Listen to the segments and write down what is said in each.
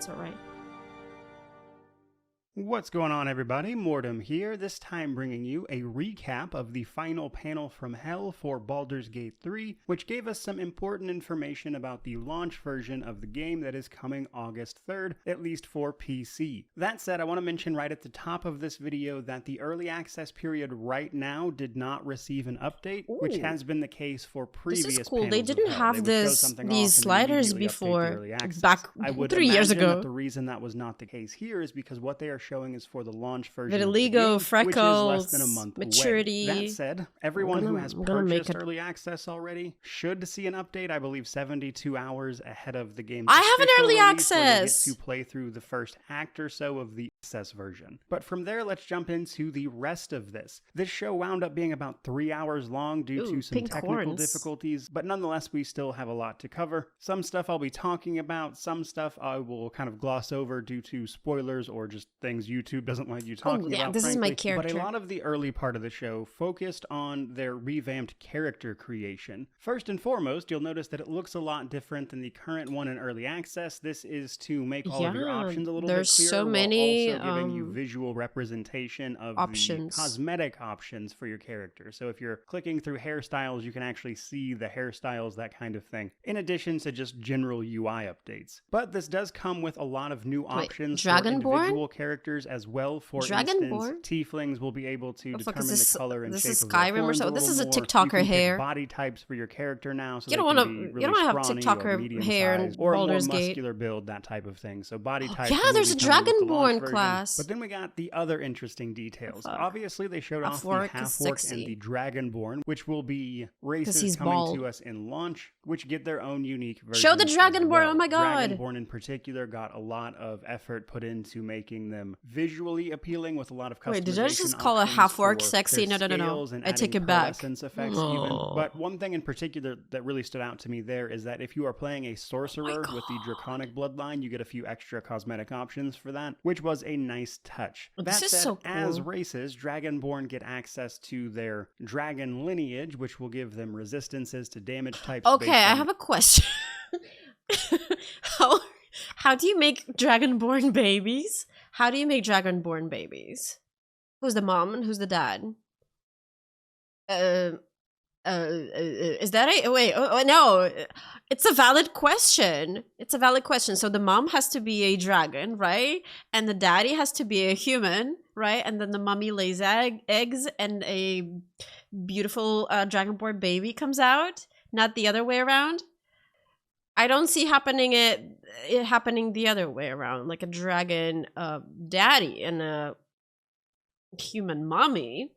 It's alright. What's going on, everybody? Mortem here, this time bringing you a recap of the final panel from Hell for Baldur's Gate 3, which gave us some important information about the launch version of the game that is coming August 3rd, at least for PC. That said, I want to mention right at the top of this video that the early access period right now did not receive an update, which has been the case for previous panels. This is cool. They didn't have these sliders before, back I would 3 years imagine ago. that the reason that was not the case here is because what they are showing is for the launch version of the Vitiligo, game, freckles, which is less than a month maturity. away. That said, everyone who has purchased early access already should see an update, I believe 72 hours ahead of the game's I have an official early release, where you'll access! get to play through the first act or so of the access version. But from there, let's jump into the rest of this. This show wound up being about 3 hours long due to some technical difficulties, but nonetheless, we still have a lot to cover. Some stuff I'll be talking about, some stuff I will kind of gloss over due to spoilers or just things YouTube doesn't like you talking about, this frankly. is my character. But a lot of the early part of the show focused on their revamped character creation. First and foremost, you'll notice that it looks a lot different than the current one in early access. This is to make all of your options a little bit clearer, so many, while also giving you visual representation of the cosmetic options for your character. So if you're clicking through hairstyles, you can actually see the hairstyles, that kind of thing, in addition to just general UI updates. But this does come with a lot of new options for individual characters as well. For instance, tieflings will be able to determine the color and shape of their horns a little more. This is a TikToker hair. Body types for your character now, so you don't want to have TikToker hair or Baldur's a more Gate. muscular build, that type of thing. So body types. Yeah, there's a Dragonborn class. But then we got the other interesting details. Obviously, they showed off the half-orc and the Dragonborn, which will be races coming to us in launch, which get their own unique version. Show the Dragonborn! Oh my god! Dragonborn in particular got a lot of effort put into making them visually appealing with a lot of customization. Wait, did I just call a half-orc sexy? No. I take it back. But one thing in particular that really stood out to me there is that if you are playing a sorcerer with the Draconic bloodline, you get a few extra cosmetic options for that, which was a nice touch. This is so cool. As races, Dragonborn get access to their dragon lineage, which will give them resistances to damage types. Okay, I have a question. How do you make Dragonborn babies? How do you make Dragonborn babies? Who's the mom and who's the dad? Is that a wait? No, it's a valid question. It's a valid question. So the mom has to be a dragon, right? And the daddy has to be a human, right? And then the mommy lays eggs, and a beautiful Dragonborn baby comes out. Not the other way around. I don't see it happening the other way around, like a dragon daddy and a human mommy.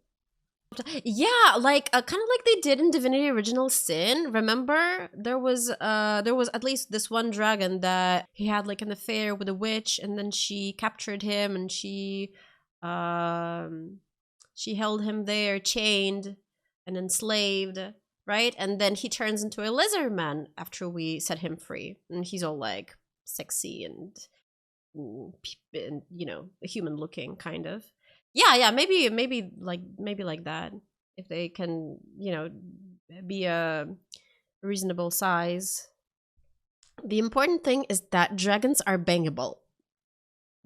Yeah, like kind of like they did in Divinity Original Sin. Remember, there was at least this one dragon that he had like an affair with a witch, and then she captured him, and she held him there chained and enslaved. Right? And then he turns into a lizard man after we set him free. And he's all like sexy and you know, human looking kind of. Yeah, maybe like that. If they can, you know, be a reasonable size. The important thing is that dragons are bangable.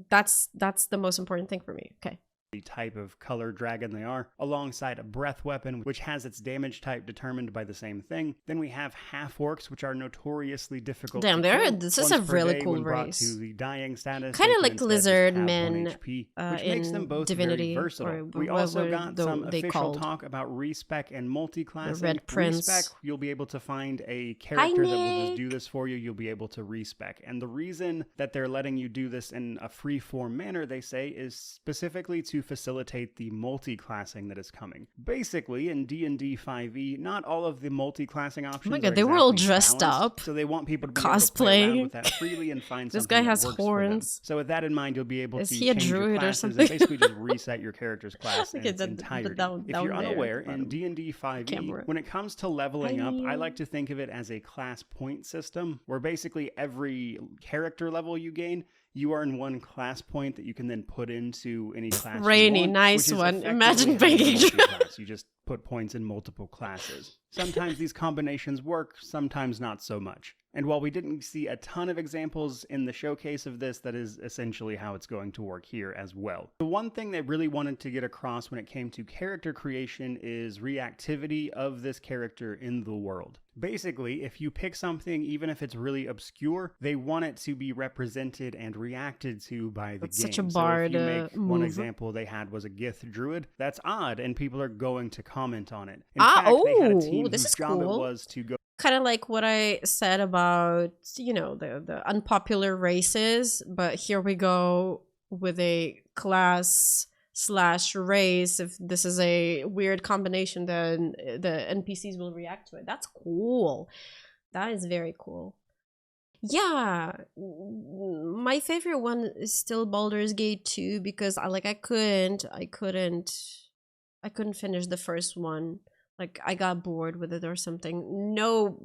That's the most important thing for me. Okay. The type of color dragon they are, alongside a breath weapon, which has its damage type determined by the same thing. Then we have half-orcs, which are notoriously difficult to kill. This is a really cool race. To the dying status, kind of like lizard men HP, which makes them both Divinity, very versatile. We also got some official talk about respec and multi-classing. Red Prince. Respec, you'll be able to find a character that will just do this for you. You'll be able to respec. And the reason that they're letting you do this in a free-form manner, they say, is specifically to facilitate the multi-classing that is coming. Basically, in D&D 5e, not all of the multi-classing options oh my god, they were all dressed balanced, up. So they want people to be able to play around with that freely and find this something guy has that works horns. For them. So with that in mind, you'll be able to he a change your druid or classes something? and basically just reset your character's class in its entirety. If you're unaware, in D&D 5e, when it comes to leveling up, I like to think of it as a class point system, where basically every character level you gain, you earn one class point that you can then put into any class. Rainy, nice one. Imagine being class. You just put points in multiple classes. Sometimes these combinations work, sometimes not so much. And while we didn't see a ton of examples in the showcase of this, that is essentially how it's going to work here as well. The one thing they really wanted to get across when it came to character creation is reactivity of this character in the world. Basically, if you pick something, even if it's really obscure, they want it to be represented and reacted to by the That's game. such a Bard so if you make one move. example they had was a Gith druid, that's odd, and people are going to comment on it. In fact, they had a team this whose is job it cool. was to go Kind of like what I said about, the unpopular races, but here we go with a class/race. If this is a weird combination, then the NPCs will react to it. That's cool. That is very cool. Yeah, my favorite one is still Baldur's Gate 2 because I couldn't finish the first one. Like, I got bored with it or something. No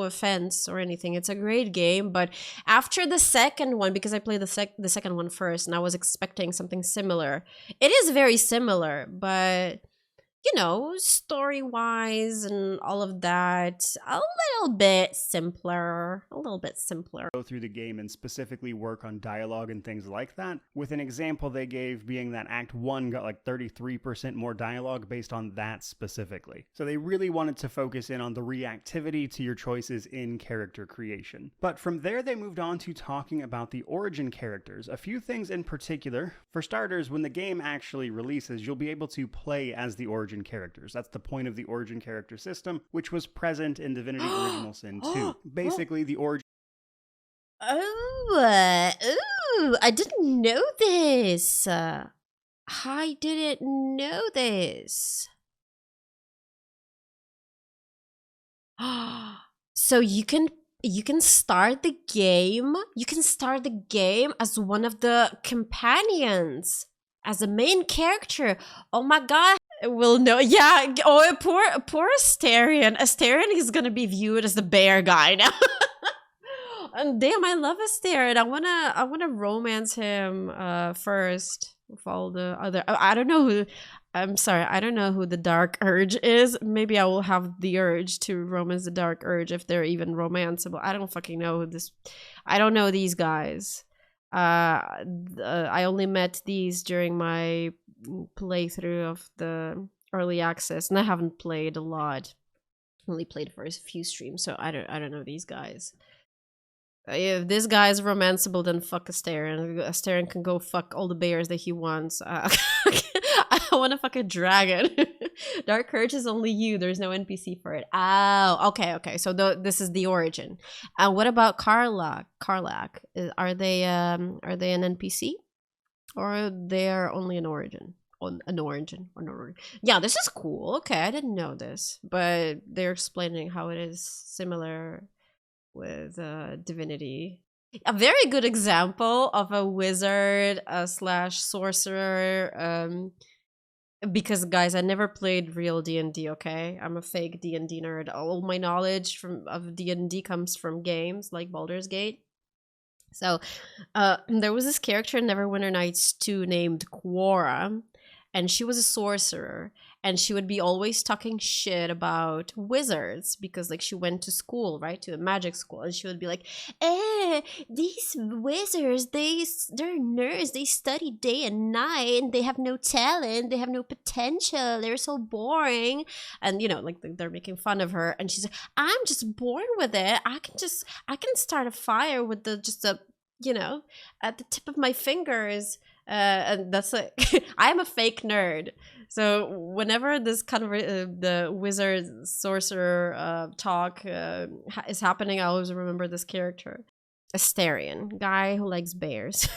offense or anything. It's a great game, but after the second one, because I played the second one first, and I was expecting something similar. It is very similar, but story-wise and all of that, a little bit simpler. go through the game and specifically work on dialogue and things like that, with an example they gave being that Act 1 got like 33% more dialogue based on that specifically. So they really wanted to focus in on the reactivity to your choices in character creation. But from there they moved on to talking about the origin characters. A few things in particular. For starters, when the game actually releases, you'll be able to play as the origin characters. That's the point of the origin character system, which was present in Divinity Original Sin 2. Basically, the origin... I didn't know this. I didn't know this. So you can start the game. You can start the game as one of the companions, as a main character. Oh my god. Will know. Yeah. Oh, poor Asterion. Asterion is gonna be viewed as the bear guy now. And damn, I love Asterion. I wanna romance him first with all the other. I don't know who. I'm sorry, I don't know who the Dark Urge is. Maybe I will have the urge to romance the Dark Urge if they're even romanceable. I don't fucking know who this. I don't know these guys. I only met these during my playthrough of the early access, and I haven't played a lot. Only played for a few streams, so I don't know these guys. If this guy is romanceable, then fuck Asterion. Asterion can go fuck all the bears that he wants. I want to fuck a dragon. Dark Urge is only you. There's no NPC for it. Oh, okay. So this is the origin. What about Karlach? Are they an NPC, or they're only an origin? An origin. Yeah, this is cool. Okay, I didn't know this, but they're explaining how it is similar with Divinity. A very good example of a wizard slash sorcerer. Because guys, I never played real D&D. Okay, I'm a fake D&D nerd. All my knowledge of D&D comes from games like Baldur's Gate. So there was this character in Neverwinter Nights 2 named Quora, and she was a sorcerer, and she would be always talking shit about wizards because, like, she went to school, right, to a magic school, and she would be like, these wizards, they're nerds, they study day and night, and they have no talent, they have no potential, they're so boring. And like, they're making fun of her, and she's like, I'm just bored with it. I can start a fire with at the tip of my fingers. And that's like, I'm a fake nerd. So whenever this kind of the wizard sorcerer talk is happening, I always remember this character, Asterion, guy who likes bears.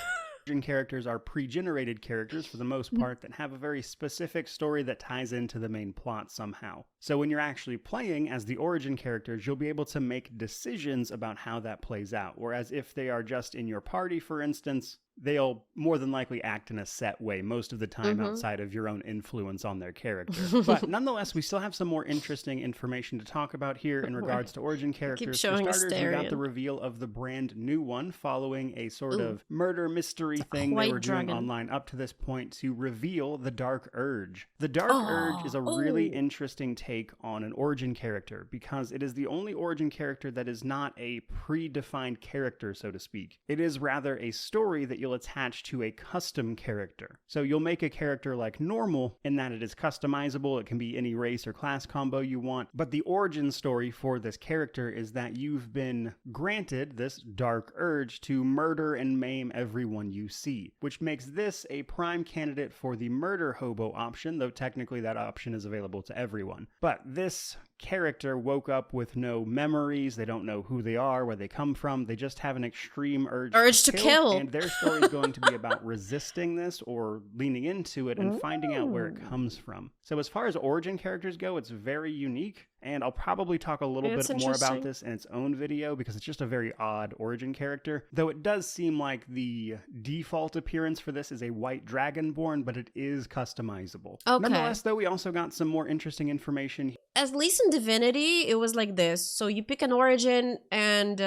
Characters are pre-generated characters for the most part that have a very specific story that ties into the main plot somehow. So when you're actually playing as the origin characters, you'll be able to make decisions about how that plays out. Whereas if they are just in your party, for instance, they'll more than likely act in a set way most of the time outside of your own influence on their character. But nonetheless, we still have some more interesting information to talk about here in regards to origin characters. Keep showing For starters, we got Astarion. the reveal of the brand new one following a sort of murder mystery thing they were doing online up to this point to reveal the Dark Urge. The Dark Urge is a really interesting take on an origin character because it is the only origin character that is not a predefined character, so to speak. It is rather a story that you'll attach to a custom character. So you'll make a character like normal in that it is customizable. It can be any race or class combo you want. But the origin story for this character is that you've been granted this dark urge to murder and maim everyone you see, which makes this a prime candidate for the murder hobo option, though technically that option is available to everyone. But this character woke up with no memories. They don't know who they are, where they come from. They just have an extreme urge to kill. And their story is going to be about resisting this or leaning into it and finding out where it comes from. So as far as origin characters go, it's very unique. And I'll probably talk a little bit more about this in its own video because it's just a very odd origin character. Though it does seem like the default appearance for this is a white dragonborn, but it is customizable. Okay. Nonetheless, though, we also got some more interesting information. At least in Divinity, it was like this. So you pick an origin and,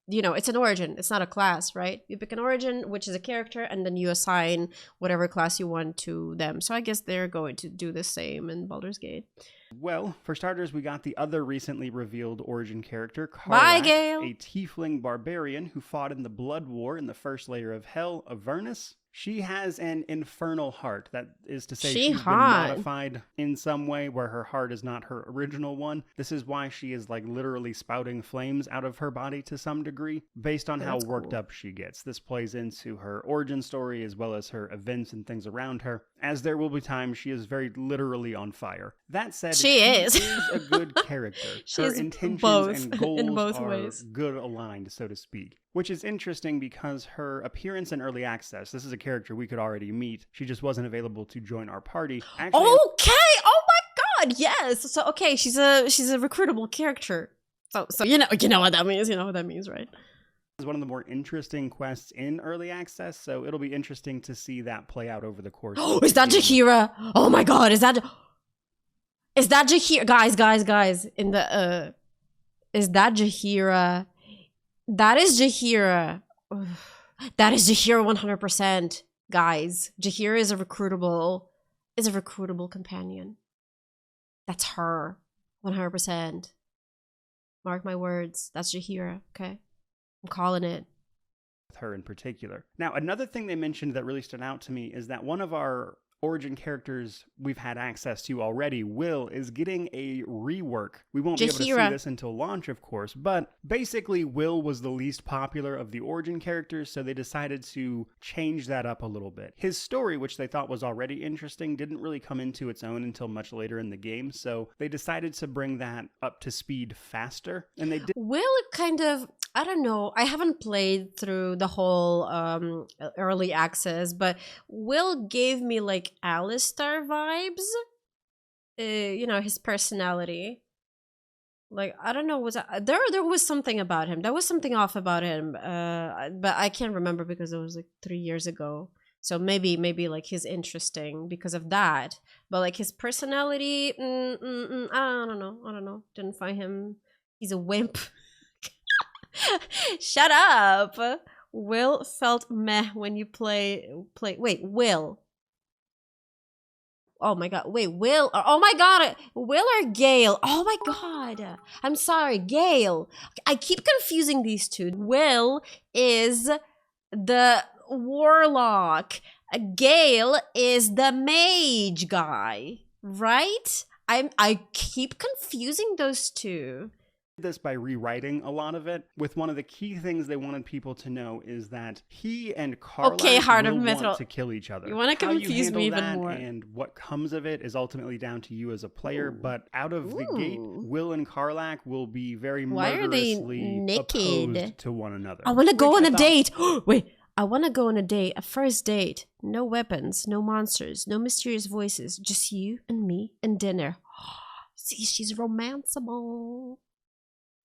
it's an origin. It's not a class, right? You pick an origin, which is a character, and then you assign whatever class you want to them. So I guess they're going to do the same in Baldur's Gate. Well, for starters, we got the other recently revealed origin character, Bye, Karlach, Gale. a tiefling barbarian who fought in the Blood War in the first layer of Hell, Avernus. She has an infernal heart. That is to say, she's been modified in some way where her heart is not her original one. This is why she is like literally spouting flames out of her body to some degree, based on how worked up she gets. This plays into her origin story as well as her events and things around her, as there will be times she is very literally on fire. That said, she is a good character. Her intentions and goals are good aligned, so to speak. Which is interesting because her appearance in Early Access, this is a character we could already meet. She just wasn't available to join our party. Actually, okay! Oh my god, yes! So, okay, she's a recruitable character. So you know what that means. You know what that means, right? Is one of the more interesting quests in Early Access, so it'll be interesting to see that play out over the course. Oh, is that Jaheira? Oh my god, is that Jaheira? Guys, in the, is that Jaheira? That is Jaheira. That is Jaheira 100%. Guys, Jaheira is a recruitable companion. That's her. 100%. Mark my words. That's Jaheira, okay? I'm calling it. With her in particular. Now, another thing they mentioned that really stood out to me is that one of our origin characters we've had access to already, Will, is getting a rework. We won't be able to see this until launch, of course, but basically Will was the least popular of the origin characters, so they decided to change that up a little bit. His story, which they thought was already interesting, didn't really come into its own until much later in the game, so they decided to bring that up to speed faster, and they did. Will kind of, I don't know, I haven't played through the whole early access, but Will gave me like Alistar vibes. His personality. Like, I don't know, there was something about him. There was something off about him, but I can't remember because it was like 3 years ago. So maybe like he's interesting because of that. But like his personality, I don't know. Didn't find him. He's a wimp. Shut up. Will felt meh when you play. Wait, Will. Oh my god. Wait, Will. Oh my god. Will or Gale? Oh my god. I'm sorry, Gale. I keep confusing these two. Will is the warlock. Gale is the mage guy, right? I keep confusing those two. This by rewriting a lot of it, with one of the key things they wanted people to know is that he and Karlach want to kill each other. You want to confuse me even more. And what comes of it is ultimately down to you as a player, but out of the gate, Will and Karlach will be very murderously opposed to one another. I want to go on a date. Wait, I want to go on a date, a first date. No weapons, no monsters, no mysterious voices, just you and me and dinner. See, she's romanceable.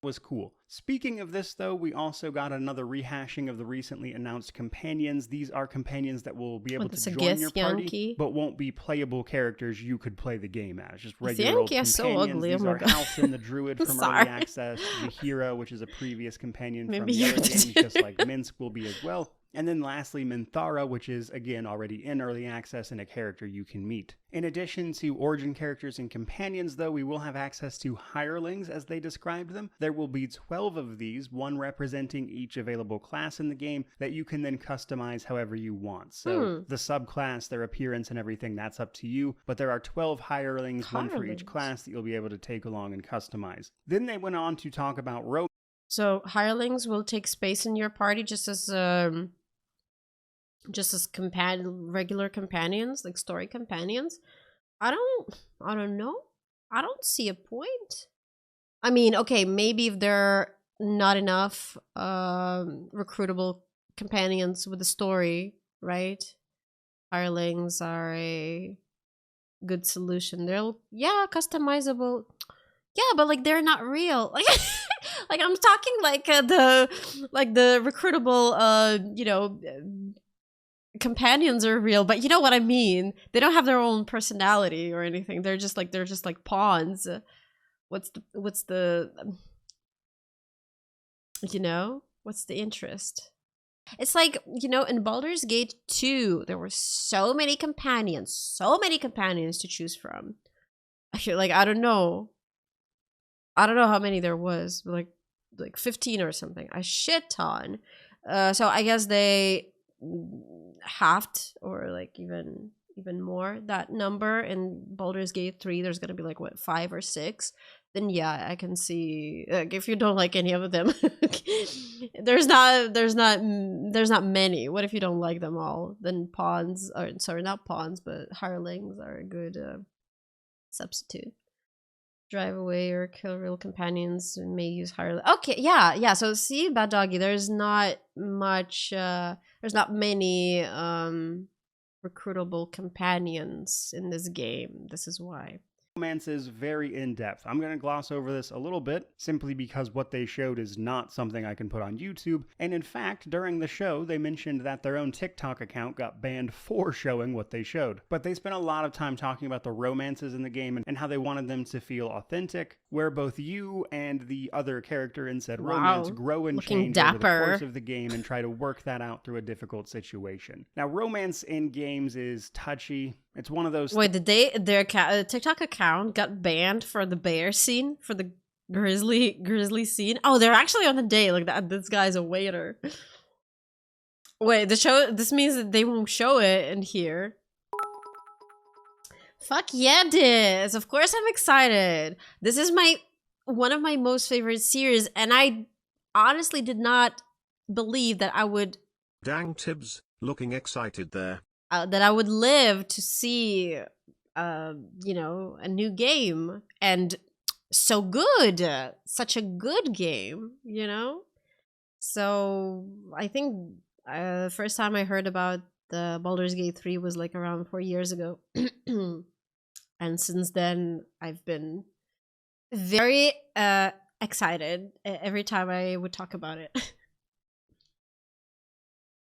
Was cool. Speaking of this, though, we also got another rehashing of the recently announced companions. These are companions that will be able to join your party, but won't be playable characters you could play the game as. Just regular old companions. So ugly. These are Halcyon, the druid from early access, Jahira, which is a previous companion from the other games, just like Minsk will be as well. And then lastly, Minthara, which is, again, already in early access and a character you can meet. In addition to origin characters and companions, though, we will have access to hirelings, as they described them. There will be 12 of these, one representing each available class in the game, that you can then customize however you want. So the subclass, their appearance and everything, that's up to you. But there are 12 hirelings, one for each class, that you'll be able to take along and customize. Then they went on to talk about romance. So hirelings will take space in your party just as regular companions, like story companions. I don't know. I don't see a point. I mean, okay, maybe if there are not enough recruitable companions with a story, right? Hirelings are a good solution. They're customizable. Yeah, but like they're not real. Like I'm talking like the recruitable companions are real, but you know what I mean. They don't have their own personality or anything. They're just like pawns. What's the what's the interest? It's like, in Baldur's Gate 2, there were so many companions to choose from. Like I don't know how many there was, but like 15 or something, a shit ton. So I guess they halved or like even more that number. In Baldur's Gate 3 there's gonna be like 5 or 6. Then yeah, I can see, like, if you don't like any of them, there's not many. What if you don't like them all? Then pawns, or sorry, not pawns, but hirelings are a good substitute. Drive away or kill real companions and may use hireling. Okay, yeah. So see, Bad Doggy, there's not much. There's not many recruitable companions in this game. This is why. Romance is very in-depth. I'm going to gloss over this a little bit, simply because what they showed is not something I can put on YouTube. And in fact, during the show, they mentioned that their own TikTok account got banned for showing what they showed. But they spent a lot of time talking about the romances in the game and how they wanted them to feel authentic, where both you and the other character in said romance grow and change over the course of the game and try to work that out through a difficult situation. Now, romance in games is touchy. It's one of those. Wait, did their TikTok account got banned for the bear scene, for the grizzly scene? Oh, they're actually on a date. Like that. This guy's a waiter. Wait, this means that they won't show it in here. Fuck yeah, this. Of course I'm excited. This is one of my most favorite series, and I honestly did not believe that I would. Dang Tibbs, looking excited there. That I would live to see, a new game, and so good, such a good game, So I think the first time I heard about the Baldur's Gate 3 was like around 4 years ago, and since then I've been very excited every time I would talk about it.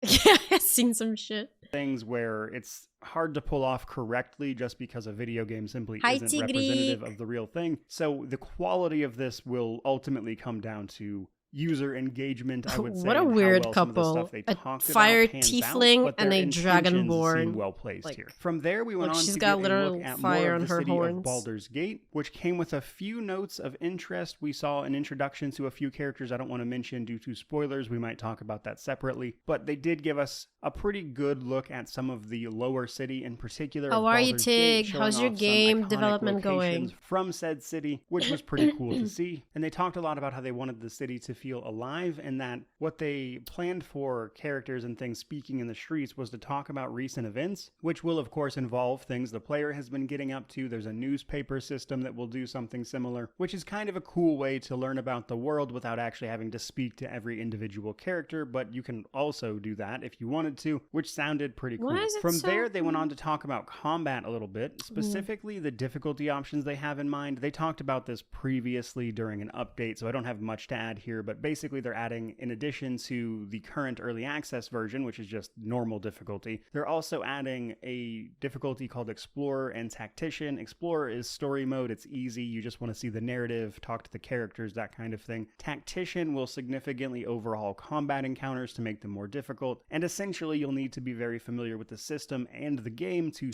Yeah, I've seen some shit. Things where it's hard to pull off correctly just because a video game simply isn't representative of the real thing. So the quality of this will ultimately come down to user engagement, I would say. What a weird couple. A fire tiefling and a dragonborn. Well placed here. From there, we went on she's to got get a look at more of the city horns. of Baldur's Gate, which came with a few notes of interest. We saw an introduction to a few characters I don't want to mention due to spoilers. We might talk about that separately. But they did give us a pretty good look at some of the lower city, in particular. How are you, Tig? How's your game development going? From said city, which was pretty cool to see. And they talked a lot about how they wanted the city to feel alive, and that what they planned for characters and things speaking in the streets was to talk about recent events, which will of course involve things the player has been getting up to. There's a newspaper system that will do something similar, which is kind of a cool way to learn about the world without actually having to speak to every individual character, but you can also do that if you wanted to, which sounded pretty cool. From there, they went on to talk about combat a little bit, specifically the difficulty options they have in mind. They talked about this previously during an update, so I don't have much to add here, but basically they're adding, in addition to the current early access version, which is just normal difficulty, they're also adding a difficulty called Explorer and Tactician. Explorer is story mode, it's easy, you just want to see the narrative, talk to the characters, that kind of thing. Tactician will significantly overhaul combat encounters to make them more difficult, and essentially you'll need to be very familiar with the system and the game to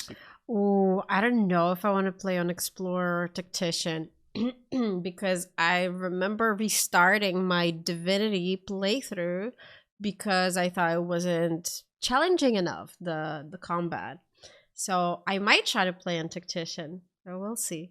Oh, I don't know if I want to play on Explorer or Tactician. Because I remember restarting my Divinity playthrough because I thought it wasn't challenging enough, the combat. So I might try to play on Tactician. Or we'll see.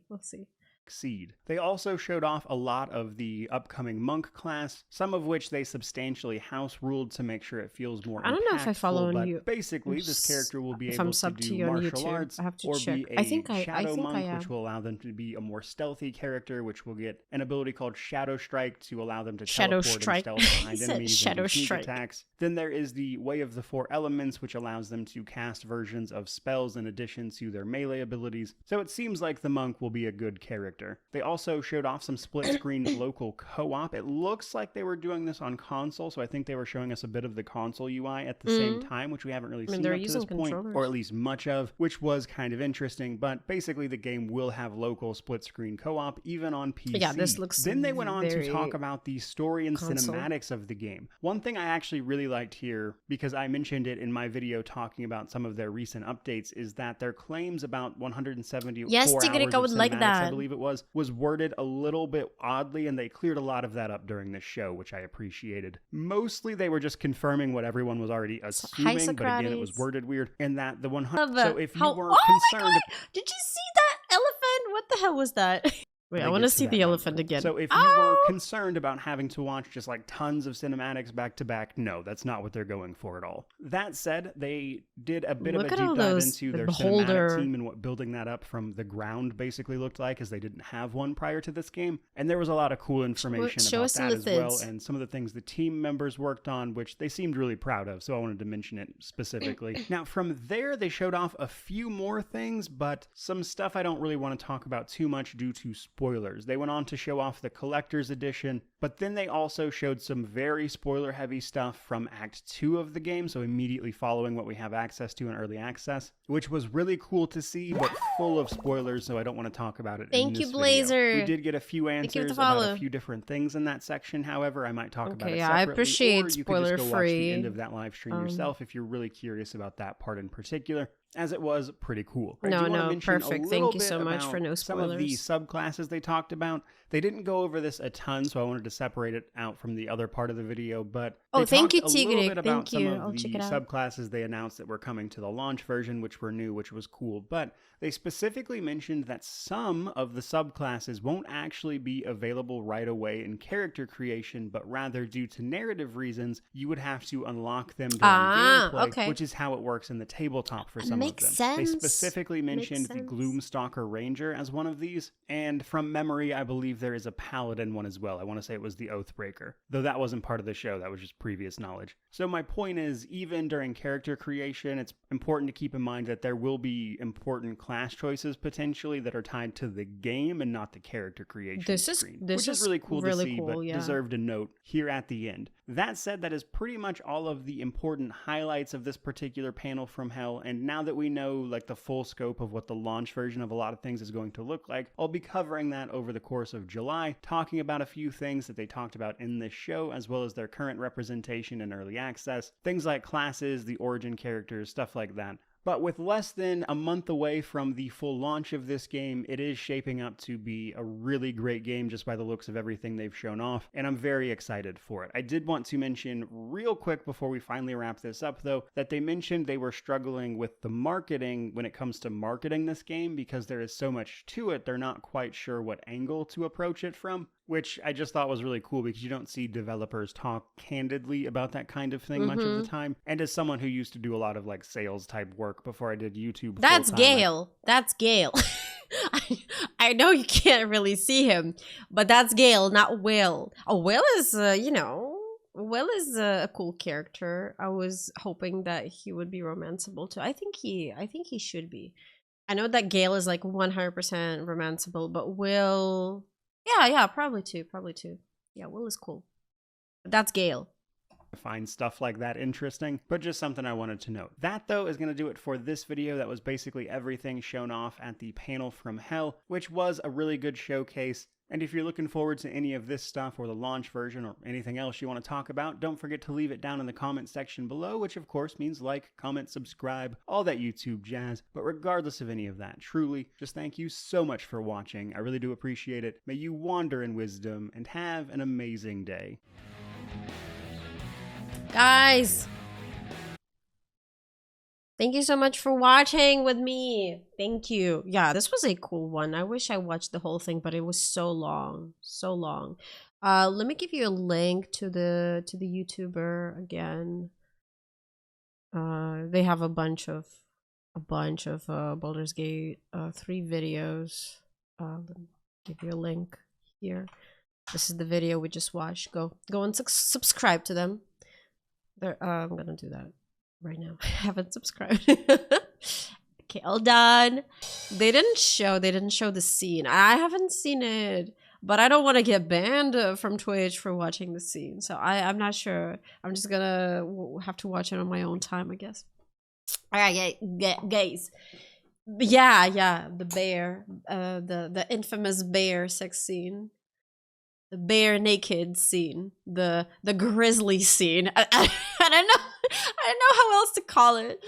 succeed. They also showed off a lot of the upcoming monk class, some of which they substantially house ruled to make sure it feels more impactful. I don't know if I follow on you. Basically, this character will be if able I'm to subbed to do you on martial YouTube, arts I have to or check. be a I think shadow I monk, am. which will allow them to be a more stealthy character, which will get an ability called Shadow Strike to allow them to Shadow teleport Strike. and stealth behind He said enemies Shadow and do sneak Strike. attacks. Then there is the Way of the Four Elements, which allows them to cast versions of spells in addition to their melee abilities. So it seems like the monk will be a good character. They also showed off some split-screen local co-op. It looks like they were doing this on console, so I think they were showing us a bit of the console UI at the same time, which we haven't really seen up to this point, or at least much of, which was kind of interesting. But basically, the game will have local split-screen co-op, even on PC. Yeah, this looks Then they went on to very talk about the story and console. cinematics of the game. One thing I actually really liked here, because I mentioned it in my video talking about some of their recent updates, is that their claims about 174 Yes, hours Tigric, of I would like cinematics, that. I believe it was worded a little bit oddly, and they cleared a lot of that up during this show, which I appreciated. Mostly they were just confirming what everyone was already assuming, but again, it was worded weird, and that the 100... So if you were concerned... My God! Did you see that elephant? What the hell was that? Wait, I want to see the elephant again. So if you were concerned about having to watch just like tons of cinematics back to back, no, that's not what they're going for at all. That said, they did a bit of a deep dive into their cinematic team and what building that up from the ground basically looked like, as they didn't have one prior to this game. And there was a lot of cool information about that as well, and some of the things the team members worked on, which they seemed really proud of, so I wanted to mention it specifically. Now, from there, they showed off a few more things, but some stuff I don't really want to talk about too much due to spoilers. They went on to show off the collector's edition, but then they also showed some very spoiler heavy stuff from Act 2 of the game, so immediately following what we have access to in early access, which was really cool to see, but full of spoilers, so I don't want to talk about it in this Blazer. video. We did get a few answers about a few different things in that section, however, I might talk about it separately, I appreciate or you could just go watch the end of that live stream yourself if you're really curious about that part in particular, as it was pretty cool. Perfect. Thank you so much for no spoilers. Some of the subclasses they talked about. They didn't go over this a ton, so I wanted to separate it out from the other part of the video, but thank you, a little bit about thank you. some of the subclasses they announced that were coming to the launch version, which were new, which was cool. But they specifically mentioned that some of the subclasses won't actually be available right away in character creation, but rather due to narrative reasons, you would have to unlock them during gameplay, which is how it works in the tabletop for some of them. They specifically mentioned the Gloomstalker Ranger as one of these, and from memory, I believe there is a Paladin one as well. I want to say it was the Oathbreaker, though that wasn't part of the show, that was just previous knowledge. So my point is, even during character creation, it's important to keep in mind that there will be important class choices potentially that are tied to the game and not the character creation screen, which is really cool to see, but deserved a note here at the end. That said, that is pretty much all of the important highlights of this particular panel from Hell, and now that we know like the full scope of what the launch version of a lot of things is going to look like, I'll be covering that over the course of July, talking about a few things that they talked about in this show, as well as their current representation in early access, things like classes, the origin characters, stuff like that. But with less than a month away from the full launch of this game, it is shaping up to be a really great game just by the looks of everything they've shown off, and I'm very excited for it. I did want to mention real quick before we finally wrap this up, though, that they mentioned they were struggling with the marketing when it comes to marketing this game because there is so much to it, they're not quite sure what angle to approach it from. which I just thought was really cool because you don't see developers talk candidly about that kind of thing much of the time. And as someone who used to do a lot of like sales type work before I did YouTube, That's Gale. That's Gale. I know you can't really see him, but that's Gale, not Will. Oh, Will is, Will is a cool character. I was hoping that he would be romanceable too. I think he should be. I know that Gale is like 100% romanceable, but Will, yeah, probably too. Yeah, Will is cool. But that's Gale. Find stuff like that interesting, but just something I wanted to note. That, though, is going to do it for this video. That was basically everything shown off at the panel from Hell, which was a really good showcase. And if you're looking forward to any of this stuff or the launch version or anything else you want to talk about, don't forget to leave it down in the comment section below, which of course means like, comment, subscribe, all that YouTube jazz. But regardless of any of that, truly, just thank you so much for watching. I really do appreciate it. May you wander in wisdom and have an amazing day. Guys, thank you so much for watching with me. Thank you. Yeah, this was a cool one. I wish I watched the whole thing, but it was so long. Let me give you a link to the YouTuber again. They have a bunch of Baldur's Gate 3 videos. Let me give you a link here. This is the video we just watched. Go and subscribe to them. I'm gonna do that right now. I haven't subscribed. Okay, all done. They didn't show the scene. I haven't seen it, but I don't want to get banned from Twitch for watching the scene. So I'm not sure. I'm just gonna have to watch it on my own time, I guess. All right, guys. Yeah, the bear, the infamous bear sex scene. The bare naked scene, the grizzly scene. I don't know how else to call it.